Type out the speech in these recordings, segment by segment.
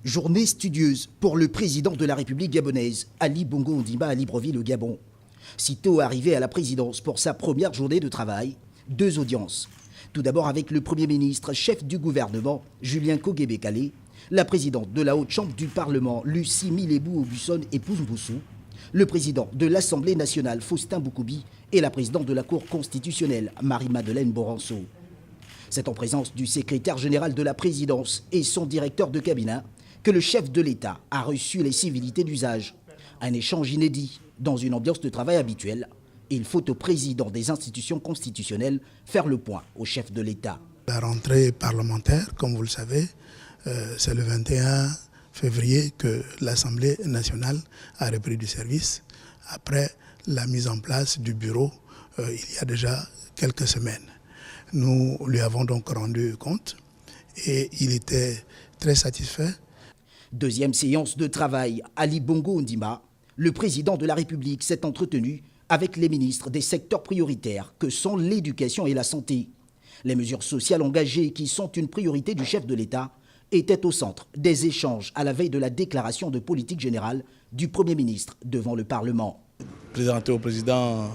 Journée studieuse pour le président de la République gabonaise, Ali Bongo Ondimba à Libreville, au Gabon. Sitôt arrivé à la présidence pour sa première journée de travail, 2 audiences. Tout d'abord avec le Premier ministre, chef du gouvernement, Julien Kogué-Bekale, la présidente de la Haute Chambre du Parlement, Lucie Milébou-Aubusson et Poumboussou, le président de l'Assemblée nationale, Faustin Boukoubi, et la présidente de la Cour constitutionnelle, Marie-Madeleine Boranceau. C'est en présence du secrétaire général de la présidence et son directeur de cabinet que le chef de l'État a reçu les civilités d'usage. Un échange inédit dans une ambiance de travail habituelle. Il faut au président des institutions constitutionnelles faire le point au chef de l'État. La rentrée parlementaire, comme vous le savez, c'est le 21 février que l'Assemblée nationale a repris du service après la mise en place du bureau il y a déjà quelques semaines. Nous lui avons donc rendu compte et il était très satisfait. Deuxième séance de travail, Ali Bongo Ondimba, le président de la République s'est entretenu avec les ministres des secteurs prioritaires que sont l'éducation et la santé. Les mesures sociales engagées qui sont une priorité du chef de l'État étaient au centre des échanges à la veille de la déclaration de politique générale du Premier ministre devant le Parlement. Présenter au président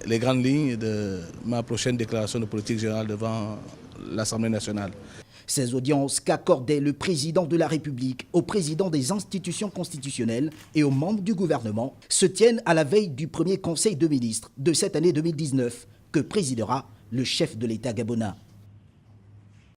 les grandes lignes de ma prochaine déclaration de politique générale devant l'Assemblée nationale. Ces audiences qu'accordait le président de la République aux présidents des institutions constitutionnelles et aux membres du gouvernement se tiennent à la veille du premier conseil de ministres de cette année 2019 que présidera le chef de l'État gabonais.